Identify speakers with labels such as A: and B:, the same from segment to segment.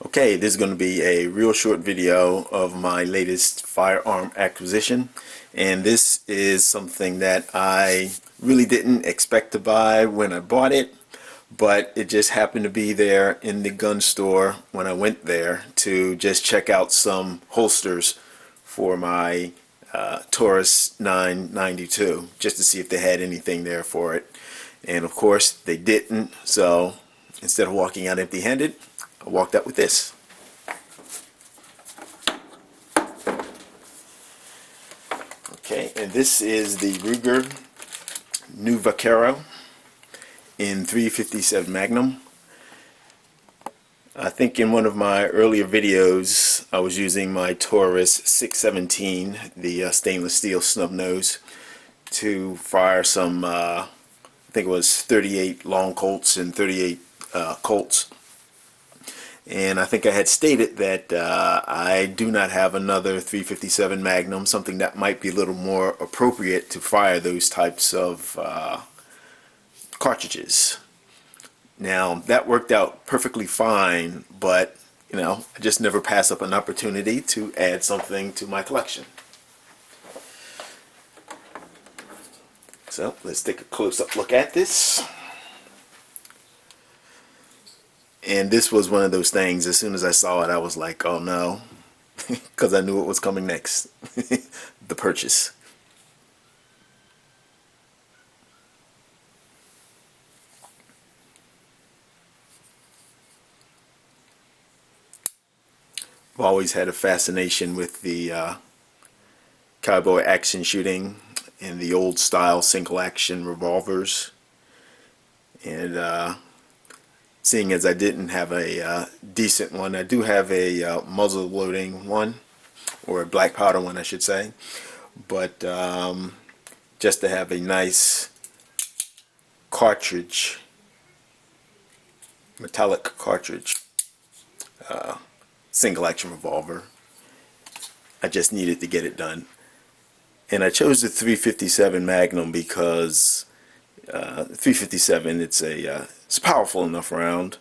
A: Okay, this is going to be a real short video of my latest firearm acquisition, and this is something that I really didn't expect to buy when I bought it, but it just happened to be there in the gun store when I went there to just check out some holsters for my Taurus 992, just to see if they had anything there for it. And of course they didn't, so instead of walking out empty-handed, I walked out with this. Okay, and this is the Ruger new Vaquero in 357 Magnum. I think in one of my earlier videos I was using my Taurus 617, the stainless steel snub nose, to fire some, I think it was 38 long Colts and 38 Colts. And I think I had stated that I do not have another 357 Magnum, something that might be a little more appropriate to fire those types of cartridges. Now, that worked out perfectly fine, but I just never pass up an opportunity to add something to my collection. So let's take a close-up look at this. And this was one of those things, as soon as I saw it, I was like, oh no, because I knew what was coming next. The purchase. I've always had a fascination with the cowboy action shooting and the old style single action revolvers. And seeing as I didn't have a decent one, I do have a muzzle loading one, or a black powder one I should say, but just to have a nice cartridge, metallic cartridge, single action revolver, I just needed to get it done. And I chose the 357 Magnum because 357, it's a powerful enough round.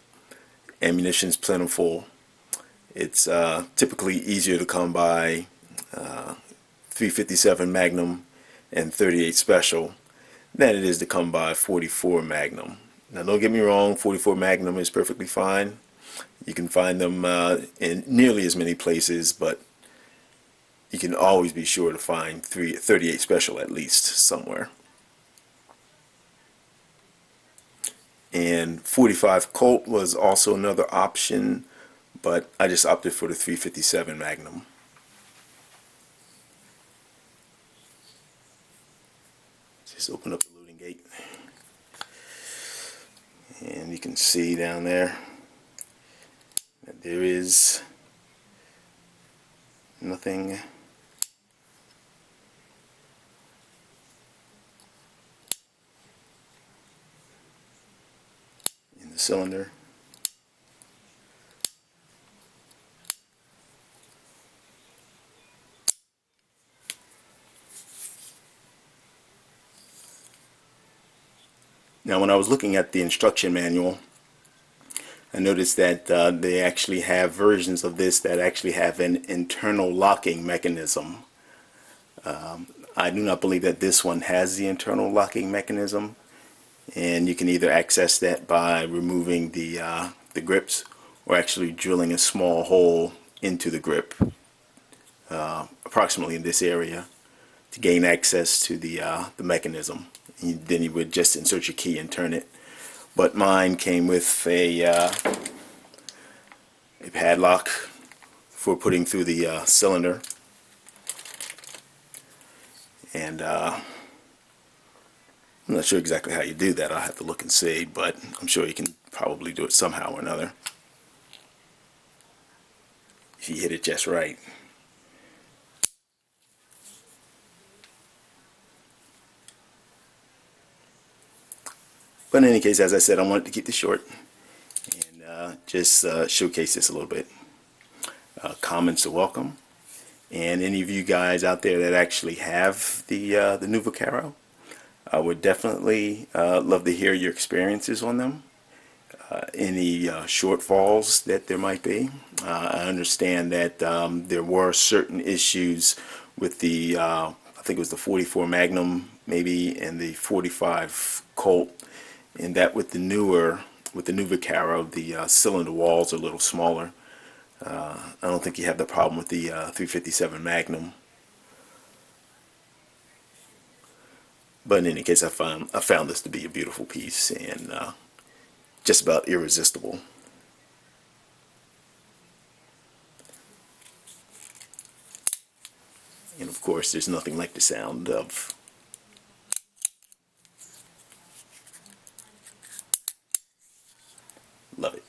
A: Ammunition's plentiful. It's typically easier to come by 357 Magnum and 38 Special than it is to come by 44 Magnum. Now, don't get me wrong, 44 Magnum is perfectly fine. You can find them in nearly as many places, but you can always be sure to find 38 Special at least somewhere. And 45 Colt was also another option, but I just opted for the 357 Magnum. Just open up the loading gate, and you can see down there that there is nothing in the cylinder. Now, when I was looking at the instruction manual, I noticed that they actually have versions of this that actually have an internal locking mechanism. I do not believe that this one has the internal locking mechanism, and you can either access that by removing the grips, or actually drilling a small hole into the grip, approximately in this area, to gain access to the mechanism. Then you would just insert your key and turn it. But mine came with a padlock for putting through the cylinder, and I'm not sure exactly how you do that. I'll have to look and see, but I'm sure you can probably do it somehow or another if you hit it just right. But in any case, as I said, I wanted to keep this short and just showcase this a little bit. Comments are welcome, and any of you guys out there that actually have the new Vaquero, I would definitely love to hear your experiences on them. any shortfalls that there might be. I understand that there were certain issues with the, I think it was the 44 Magnum maybe, and the 45 Colt, and that with the new Vaquero, the cylinder walls are a little smaller. I don't think you have the problem with the 357 Magnum. But in any case, I found this to be a beautiful piece and just about irresistible. And of course, there's nothing like the sound of. Love it.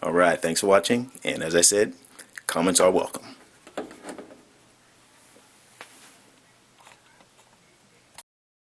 A: All right, thanks for watching. And as I said, comments are welcome.